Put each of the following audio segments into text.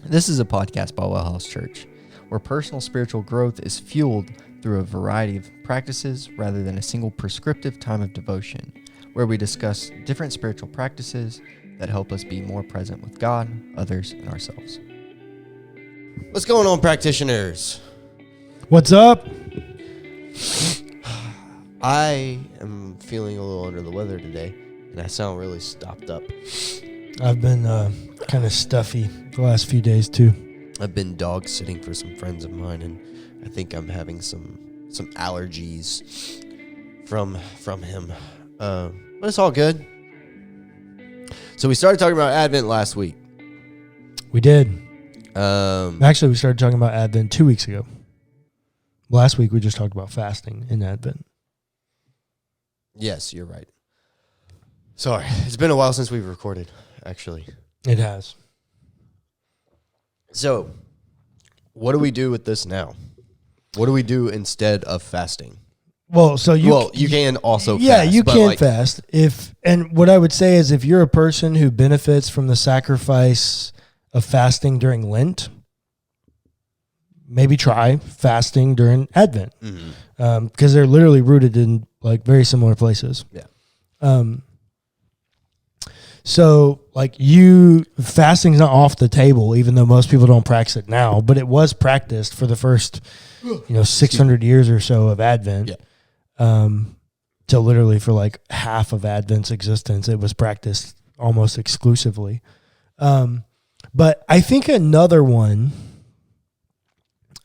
This is a podcast by WellHouse Church, where personal spiritual growth is fueled through a variety of practices rather than a single prescriptive time of devotion, where we discuss different spiritual practices that help us be more present with God, others, and ourselves. What's going on, practitioners? What's up? I am feeling a little under the weather today, and I sound really stopped up. I've been kind of stuffy the last few days too. I've been dog sitting for some friends of mine, and I think I'm having some allergies from him. But it's all good. So we started talking about Advent last week. We did. Actually, we started talking about Advent 2 weeks ago. Last week we just talked about fasting in Advent. Yes, you're right. Sorry, it's been a while since we've recorded, actually. It has. So, what do we do with this now? What do we do instead of fasting? Well, so you can also fast. Yeah, you can fast. And what I would say is if you're a person who benefits from the sacrifice of fasting during Lent, maybe try fasting during Advent. Because they're literally rooted in like very similar places. Yeah. So like fasting's not off the table, even though most people don't practice it now, but it was practiced for the first, 600 years or so of Advent. Yeah. Till literally for like half of Advent's existence, it was practiced almost exclusively. But I think another one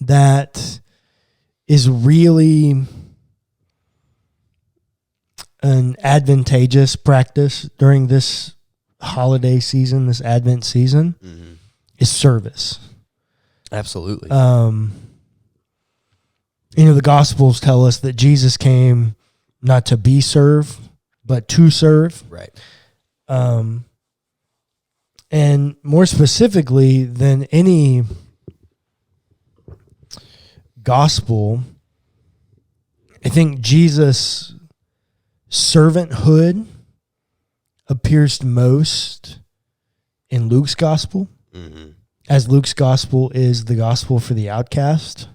that is really an advantageous practice during this holiday season, this Advent season, is service. Absolutely. The Gospels tell us that Jesus came not to be served, but to serve. Right. And more specifically than any gospel, I think Jesus' servanthood appears most in Luke's gospel, as Luke's gospel is the gospel for the outcast,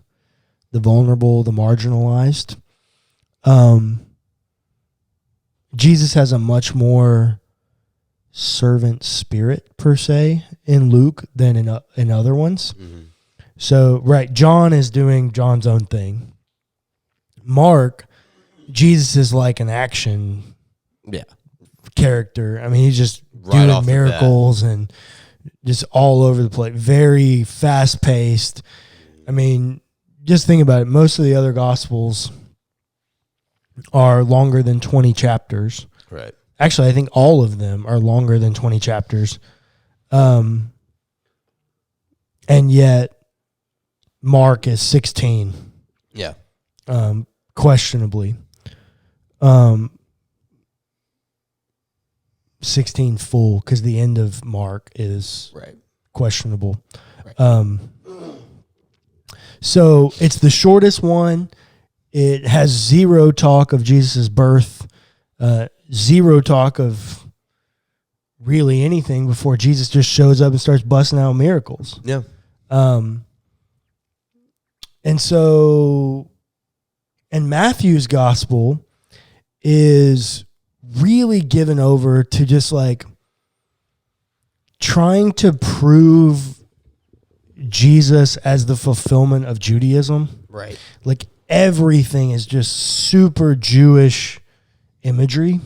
the vulnerable, the marginalized. Jesus has a much more servant spirit, per se, in Luke than in other ones. So, right, John is doing John's own thing. Mark, Jesus is like an action character. I mean, he's just doing miracles and just all over the place. Very fast-paced. I mean, just think about it. Most of the other Gospels are longer than 20 chapters. Right. Actually, I think all of them are longer than 20 chapters. And yet, Mark is 16. Yeah. Questionably. 16 full, because the end of Mark is questionable. Right. So it's the shortest one. It has zero talk of Jesus' birth, zero talk of really anything before Jesus just shows up and starts busting out miracles. Yeah. And so, and Matthew's gospel is really given over to just like trying to prove Jesus as the fulfillment of Judaism. Right. Like everything is just super Jewish imagery.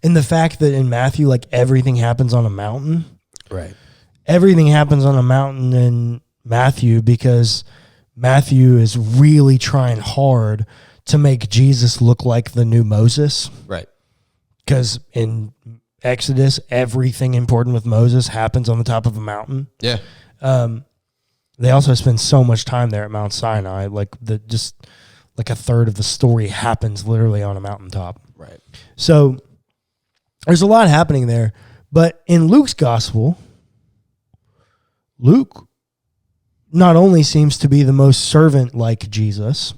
And the fact that in Matthew, like everything happens on a mountain. Right. Everything happens on a mountain in Matthew because Matthew is really trying hard to make Jesus look like the new Moses. Right. Because in Exodus, everything important with Moses happens on the top of a mountain. Yeah. They also spend so much time there at Mount Sinai, like a third of the story happens literally on a mountaintop. Right. So there's a lot happening there. But in Luke's gospel, Luke not only seems to be the most servant-like Jesus,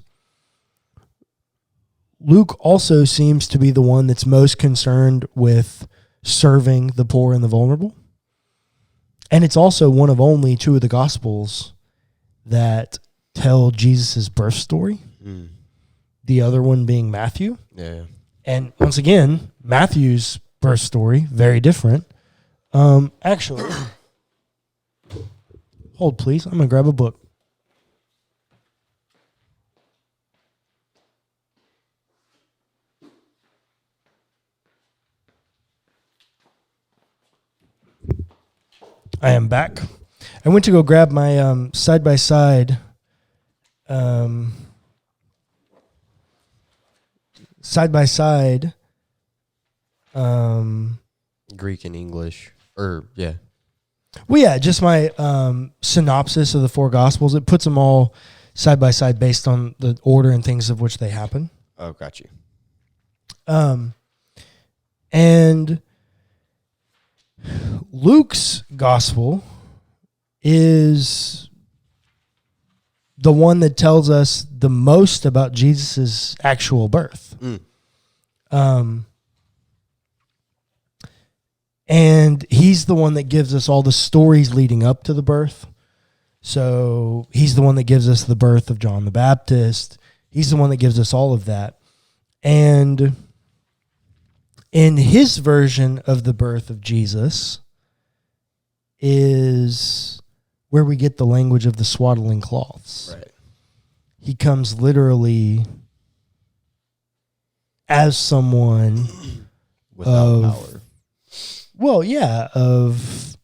Luke also seems to be the one that's most concerned with serving the poor and the vulnerable. And it's also one of only two of the Gospels that tell Jesus' birth story. Mm. The other one being Matthew. Yeah. And once again, Matthew's birth story, very different. Actually, hold please. I'm going to grab a book. I am back. I went to go grab my side-by-side Greek and English. Yeah. Well, yeah, just my synopsis of the four Gospels. It puts them all side by side based on the order and things of which they happen. Oh, got you. And Luke's Gospel is the one that tells us the most about Jesus' actual birth. And he's the one that gives us all the stories leading up to the birth. So he's the one that gives us the birth of John the Baptist. He's the one that gives us all of that. And in his version of the birth of Jesus is where we get the language of the swaddling cloths. Right. He comes literally as someone Without power. Well, yeah, of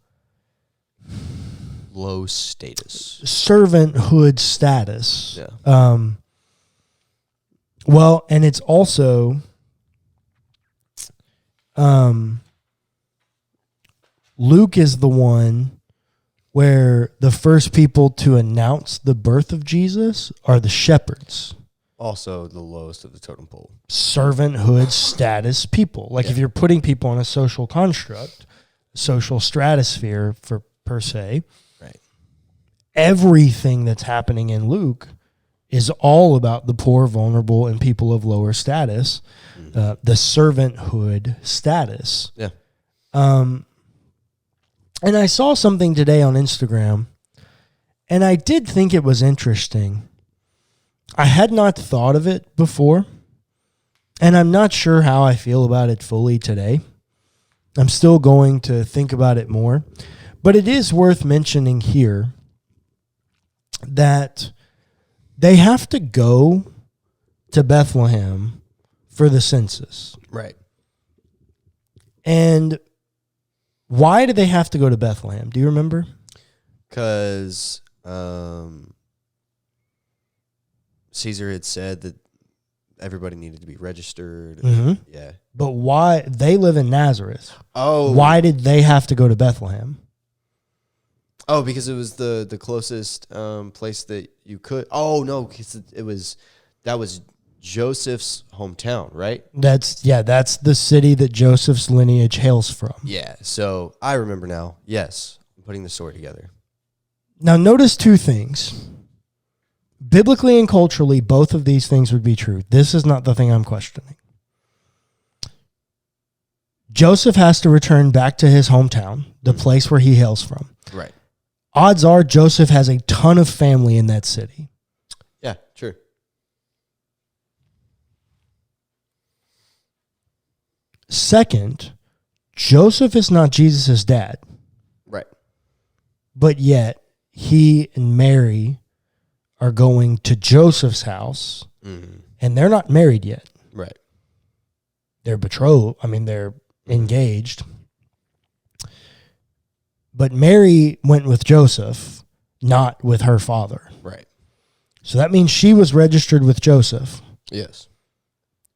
Low status. servanthood status. Yeah. Well, and it's also Luke is the one where the first people to announce the birth of Jesus are the shepherds. Also the lowest of the totem pole. Servanthood status people. Like if you're putting people on a social construct, social stratosphere per se, right? Everything that's happening in Luke is all about the poor, vulnerable, and people of lower status, the servanthood status. Yeah. And I saw something today on Instagram, and I did think it was interesting. I had not thought of it before, and I'm not sure how I feel about it fully today. I'm still going to think about it more, but it is worth mentioning here that they have to go to Bethlehem for the census. Right. And why do they have to go to Bethlehem? Do you remember? Because Caesar had said that everybody needed to be registered. Mm-hmm. Yeah. But why? They live in Nazareth. Oh. Why did they have to go to Bethlehem? Oh, because it was the closest place that you could. Oh, no, because that was Joseph's hometown, right? That's the city that Joseph's lineage hails from. Yeah, so I remember now. Yes, I'm putting the story together. Now, notice two things. Biblically and culturally, both of these things would be true. This is not the thing I'm questioning. Joseph has to return back to his hometown, the place where he hails from. Right. Odds are Joseph has a ton of family in that city. Yeah, true. Second, Joseph is not Jesus' dad. Right. But yet, he and Mary are going to Joseph's house, and they're not married yet. Right. They're betrothed. I mean, they're engaged. But Mary went with Joseph, not with her father. Right. So that means she was registered with Joseph. Yes.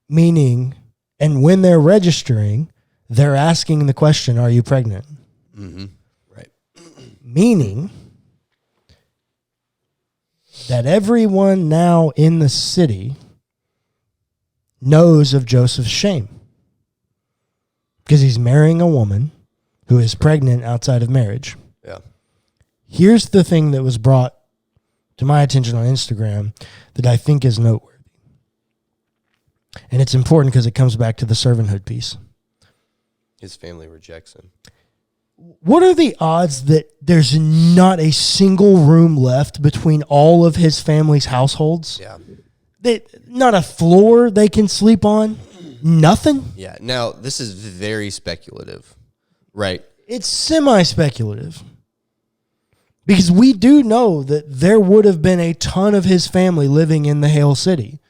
Meaning, and when they're registering, they're asking the question, are you pregnant? Mm-hmm. Right. Meaning that everyone now in the city knows of Joseph's shame because he's marrying a woman who is pregnant outside of marriage. Yeah. Here's the thing that was brought to my attention on Instagram that I think is noteworthy. And it's important because it comes back to the servanthood piece. His family rejects him. What are the odds that there's not a single room left between all of his family's households? Yeah. Not a floor they can sleep on? Nothing? Yeah. Now, this is very speculative, right? It's semi-speculative. Because we do know that there would have been a ton of his family living in the Hail City.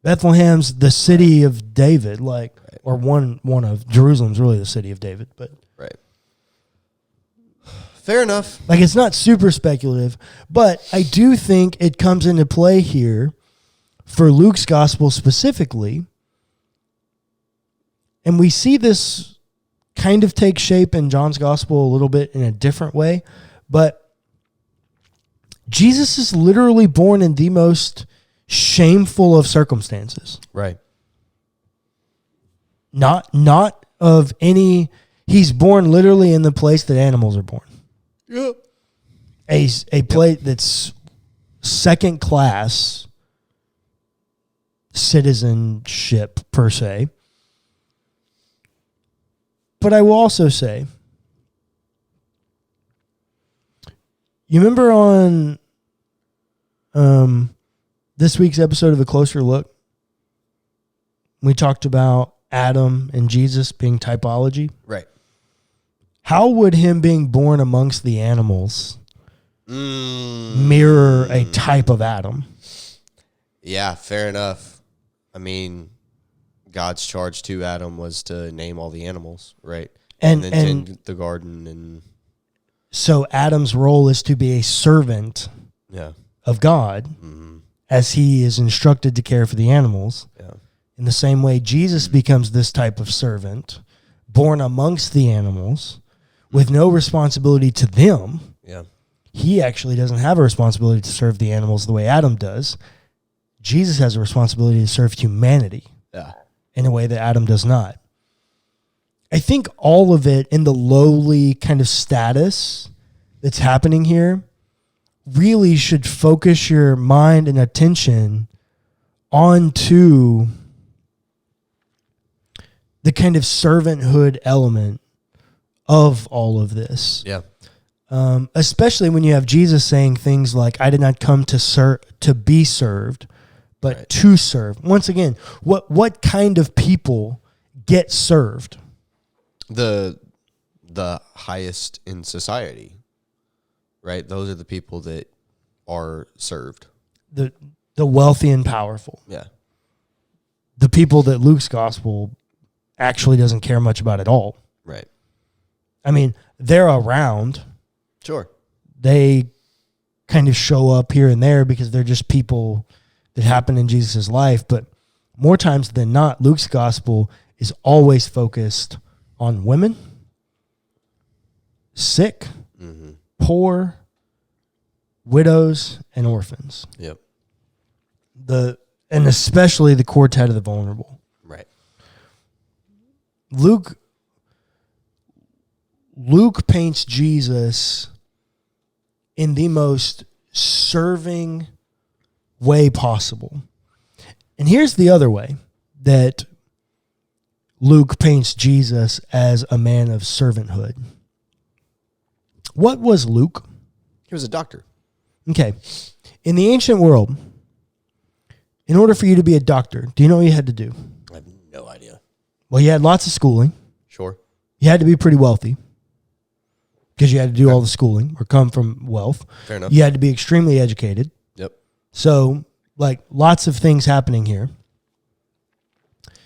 Bethlehem's the city of David, or one of Jerusalem's really the city of David, but right. Fair enough. It's not super speculative, but I do think it comes into play here for Luke's gospel specifically. And we see this kind of take shape in John's gospel a little bit in a different way, but Jesus is literally born in the most shameful of circumstances. Right. Not of any, he's born literally in the place that animals are born. Yep. A place that's second class citizenship per se. But I will also say, you remember on this week's episode of A Closer Look, we talked about Adam and Jesus being typology? Right. How would him being born amongst the animals mirror a type of Adam? Yeah, fair enough. I mean, God's charge to Adam was to name all the animals, right? And then tend the garden. And so Adam's role is to be a servant of God as he is instructed to care for the animals. Yeah. In the same way, Jesus becomes this type of servant, born amongst the animals, with no responsibility to them. Yeah. He actually doesn't have a responsibility to serve the animals the way Adam does. Jesus has a responsibility to serve humanity in a way that Adam does not. I think all of it in the lowly kind of status that's happening here really should focus your mind and attention onto the kind of servanthood element of all of this. Yeah. Especially when you have Jesus saying things like, I did not come to be served, but to serve. Once again, what kind of people get served? The highest in society, right? Those are the people that are served. The wealthy and powerful. Yeah. The people that Luke's gospel actually doesn't care much about at all. Right. I mean, they're around. Sure. They kind of show up here and there because they're just people that happen in Jesus' life. But more times than not, Luke's gospel is always focused on women, sick, poor, widows, and orphans. Yep. And especially the quartet of the vulnerable. Right. Luke paints Jesus in the most serving way possible. And here's the other way that Luke paints Jesus as a man of servanthood. What was Luke? He was a doctor. Okay. In the ancient world, in order for you to be a doctor, do you know what you had to do? I have no idea. Well, you had lots of schooling. Sure. You had to be pretty wealthy because you had to do all the schooling or come from wealth. Fair enough. You had to be extremely educated. Yep. So, lots of things happening here.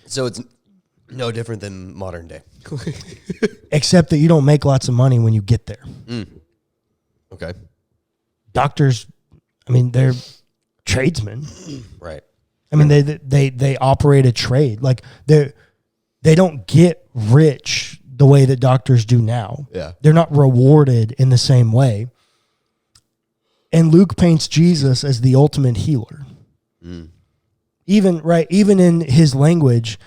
So it's no different than modern day. Except that you don't make lots of money when you get there. Okay. Doctors, I mean, they're tradesmen. Right. I mean, they operate a trade. They don't get rich the way that doctors do now. Yeah. They're not rewarded in the same way. And Luke paints Jesus as the ultimate healer. Even in his language,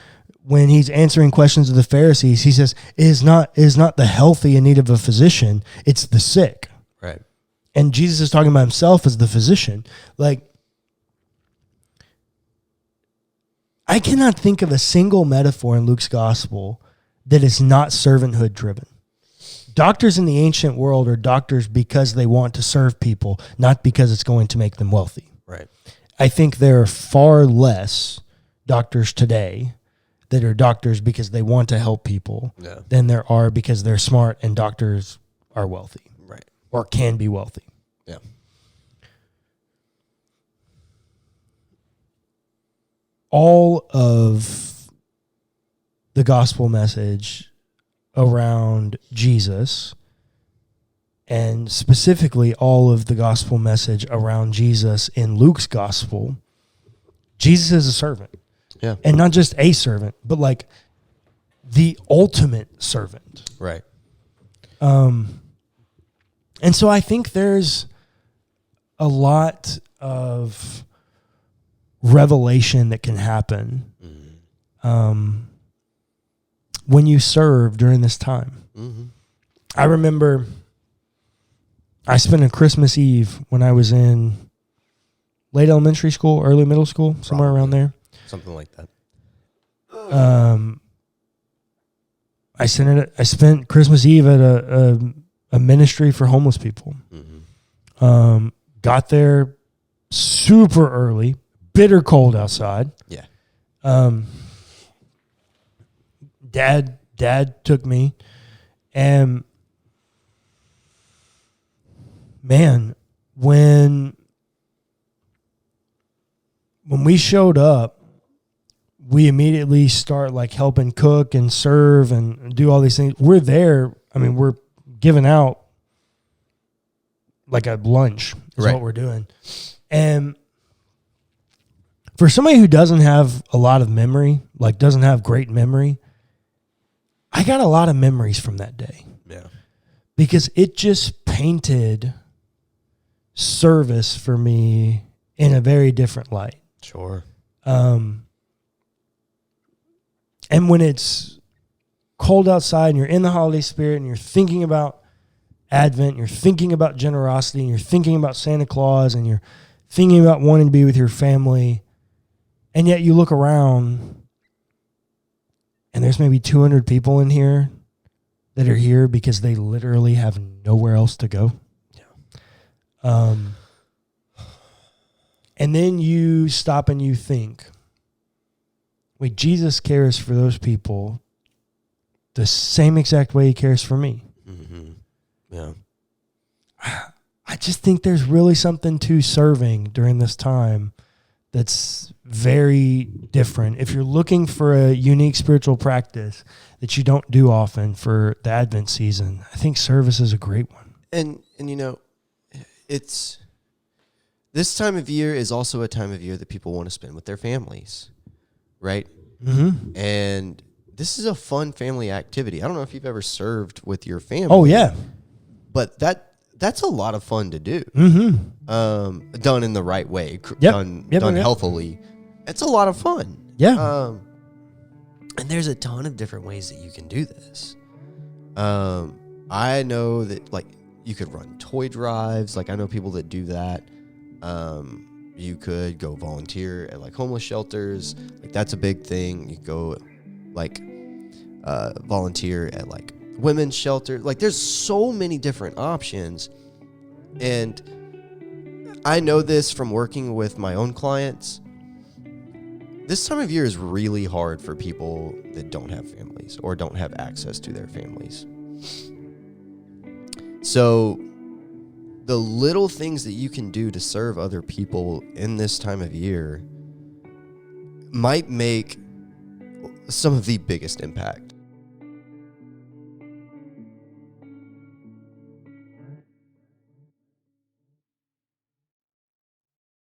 when he's answering questions of the Pharisees, he says, it is not the healthy in need of a physician, it's the sick. Right. And Jesus is talking about himself as the physician. Like, I cannot think of a single metaphor in Luke's gospel that is not servanthood driven. Doctors in the ancient world are doctors because they want to serve people, not because it's going to make them wealthy. Right. I think there are far less doctors today that are doctors because they want to help people than there are because they're smart and doctors are wealthy. Right. Or can be wealthy. Yeah. All of the gospel message around Jesus, and specifically all of the gospel message around Jesus in Luke's gospel, Jesus is a servant. Yeah. And not just a servant, but like the ultimate servant. Right. And so I think there's a lot of revelation that can happen when you serve during this time. Mm-hmm. I remember I spent a Christmas Eve when I was in late elementary school, early middle school, somewhere around there. Something like that. I spent Christmas Eve at a ministry for homeless people. Mm-hmm. Got there super early, bitter cold outside. Yeah. Dad took me, and man, when we showed up, we immediately start like helping cook and serve and do all these things. We're there. I mean, we're giving out like a lunch is Right. what we're doing. And for somebody who doesn't have a lot of memory, like doesn't have great memory, I got a lot of memories from that day. Yeah. Because it just painted service for me in a very different light. Sure. And when it's cold outside and you're in the holiday spirit and you're thinking about Advent, you're thinking about generosity, and you're thinking about Santa Claus, and you're thinking about wanting to be with your family, and yet you look around and there's maybe 200 people in here that are here because they literally have nowhere else to go. Yeah. And then you stop and you think, wait, Jesus cares for those people the same exact way he cares for me. Mm-hmm. Yeah. I just think there's really something to serving during this time that's very different. If you're looking for a unique spiritual practice that you don't do often for the Advent season, I think service is a great one. And you know, it's this time of year is also a time of year that people want to spend with their families, right? Mm-hmm. And this is a fun family activity. I don't know if you've ever served with your family. Oh, yeah. But that's a lot of fun to do. Mm-hmm. Done in the right way, Yep. done healthily. It's a lot of fun. Yeah. And there's a ton of different ways that you can do this. I know that like you could run toy drives. Like I know people that do that. You could go volunteer at like homeless shelters. Like that's a big thing. You go like volunteer at like women's shelter. Like there's so many different options. And I know this from working with my own clients. This time of year is really hard for people that don't have families or don't have access to their families. So the little things that you can do to serve other people in this time of year might make some of the biggest impact